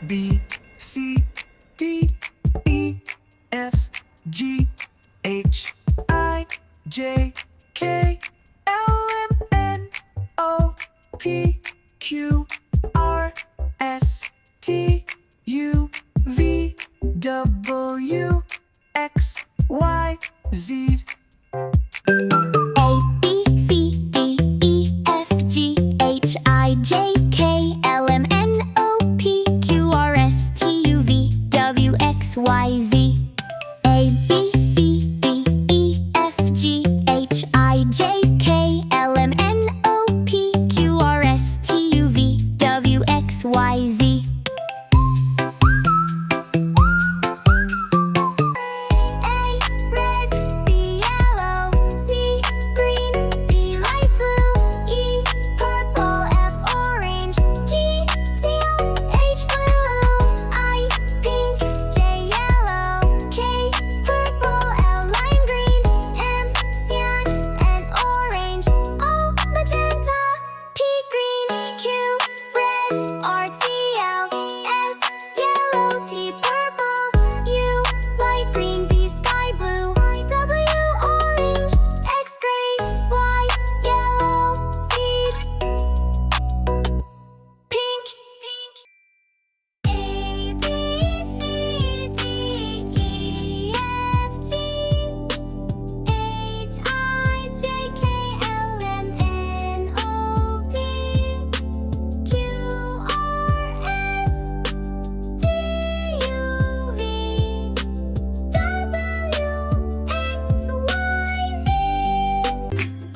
B, C, D, E, F, G, H, I, J, K, L, M, N, O, P, Q, R, S, T, U, V, W, X, Y, Z. A, B, C, D, E, F, G, H, I, J, K, L, M, N, O, P, Q, R, S, T, U, V, W, X, Y, Z. A, B, C, D, E, F, G, H, I, J, K, L, M, N, O, P, Q, R, S, T, U, V, W, X, Y, Z.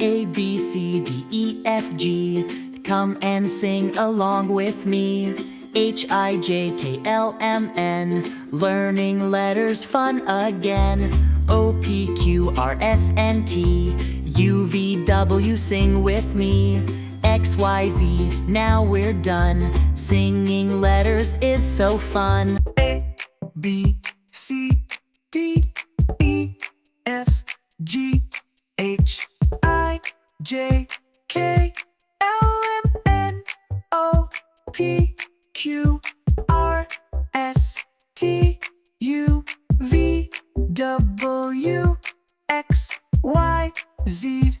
A, B, C, D, E, F, G. Come and sing along with me. H, I, J, K, L, M, N. Learning letters fun again. O, P, Q, R, S, N, T. U, V, W, sing with me. X, Y, Z, now we're done. Singing letters is so fun. A, B, C, D, E, F, G, H, I, J, K, L, M, N, O, P, Q, R, S, T, U, V, W, X, Y, Z.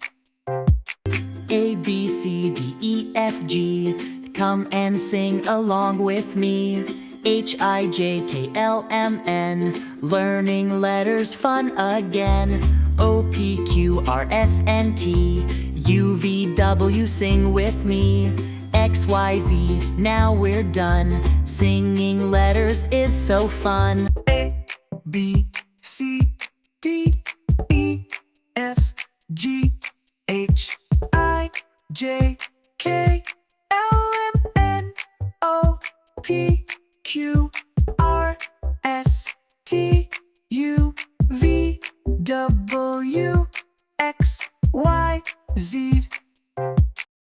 A, B, C, D, E, F, G. Come and sing along with me. H, I, J, K, L, M, N. Learning letters fun again. O, P, Q, R, S, N, T. U, V, W, sing with me. X, Y, Z, now we're done. Singing letters is so fun. A, B, C, D, E, F, G, H, I, J, K, L, M, N, O, P, Q, R, S, T, U, V, W, X, Y, Z.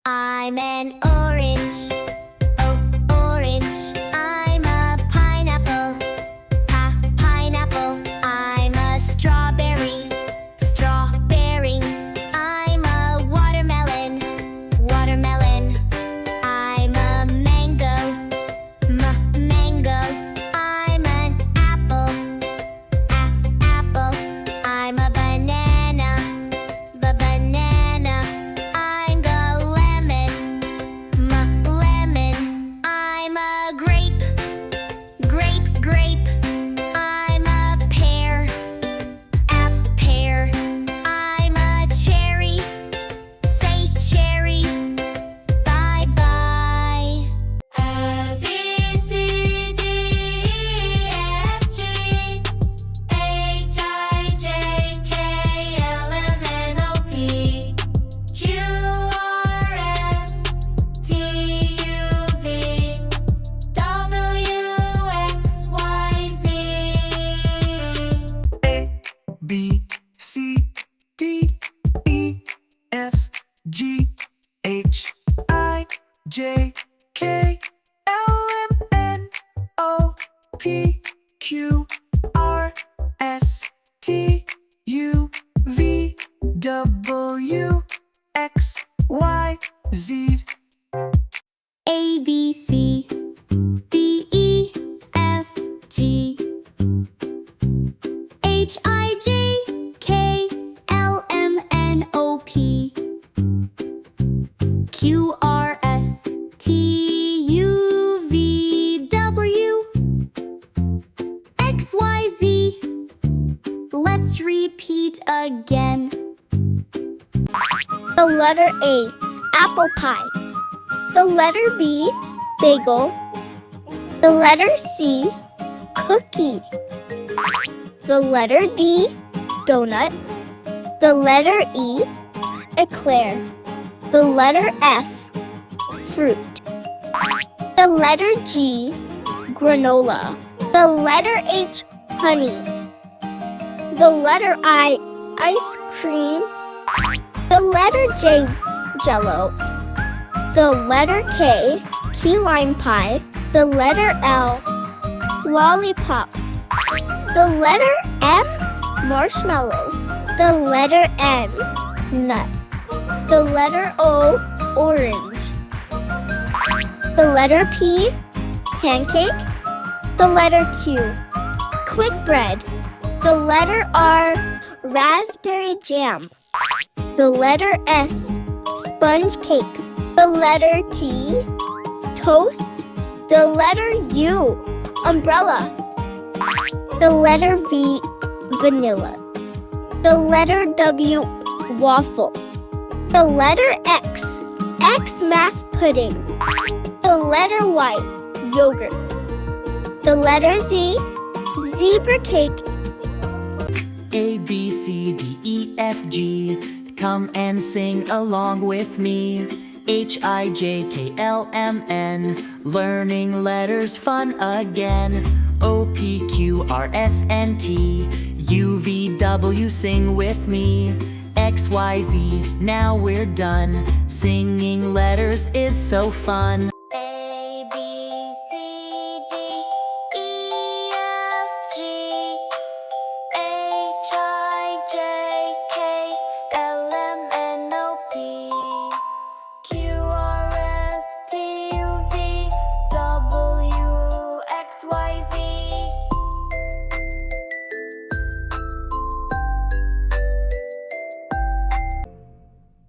I'm an orange. Oh, orange. I'm a pineapple. Pineapple. I'm a strawberry. Strawberry. I'm a watermelon. Watermelon. I'm a mango. Mango. I'm an apple. Apple. I'm a banana. Banana. I'm the lemon. Lemon. I'm a grape. Grape. I'm a pear. Pear. I'm a cherry. Say cherry. Bye bye. A, B, C, D, E, F, G, H, I, J, K, L, M, N, O, P, Q, R, S, T, U, V, W, X, Y, Z. A, B, C, D, E, F, G, H, I, J, K, L, M, N, O, P, Q, R, S, T, U, V, W, X, Y, Z. A, B, C, D, E, The letter A, apple pie. The letter B, bagel. The letter C, cookie. The letter D, donut. The letter E, eclair. The letter F, fruit. The letter G, granola. The letter H, honey. The letter I, ice cream. The letter J, jello. The letter K, key lime pie. The letter L, lollipop. The letter M, marshmallow. The letter N, nut. The letter O, orange. The letter P, pancake. The letter Q, quick bread. The letter R, raspberry jam. The letter S, sponge cake. The letter T, toast. The letter U, umbrella. The letter V, vanilla. The letter W, waffle. The letter X, Xmas pudding. The letter Y, yogurt. The letter Z, zebra cake. A, B, C, D, E, F, G. Come and sing along with me. H, I, J, K, L, M, N. Learning letters fun again. O, P, Q, R, S, N, T. U, V, W, sing with me. X, Y, Z, now we're done. Singing letters is so fun. A, B, C, D, E, F, G, H, I, J, K, L, M, N, O, P, Q, R, S, T, U, V, W, X, Y, Z.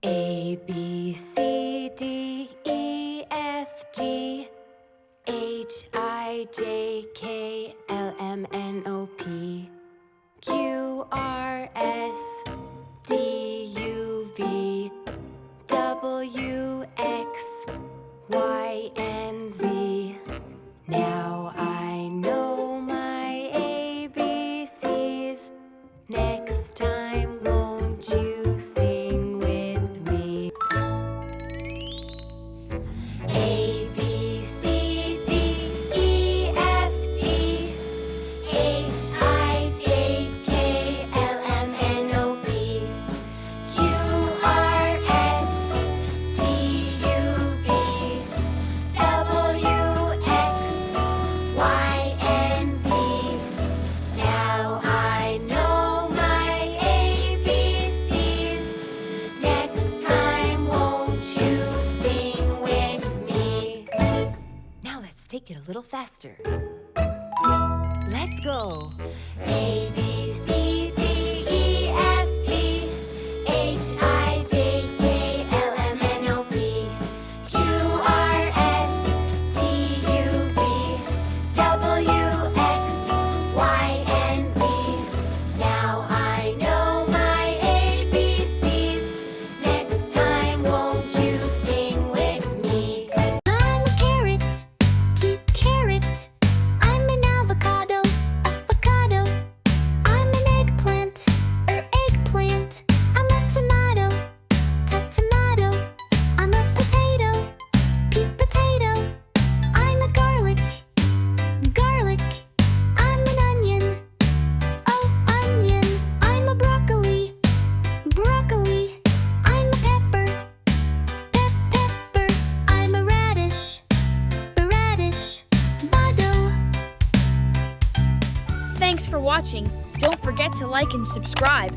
A, B, C, D, E, F, G, H, I, J, K, L, M, N, O, P, Q, R, S, T, U, V, W, X, Y, and Z. Now I know my ABCs. Next time, won't you sing with me? A, B, C, D, E, F, G, H, I, J, K, L, M, N, O, P, Q, R, S, T, U, V, W, X, Y, and Z. Now I know my ABCs. Next time, won't you sing with me? Now let's take it a little faster. Let's go. A, B, C, D, E, F, G, H, I, J, K, L, M, N, O, P, Q, R, S, T, U, V, W, X, Y, and Z. Now I know my ABCs. Next time, won't you sing with me? I'm a carrot, carrot. I'm an avocado, avocado. I'm an eggplant, eggplant. I'm a tomato, tomato. I'm a potato, potato. I'm a garlic, garlic. I'm an onion, oh onion. I'm a broccoli, broccoli. I'm a pepper, pepper. I'm a radish, radish. Bottle. Thanks for watching. Don't forget to like and subscribe.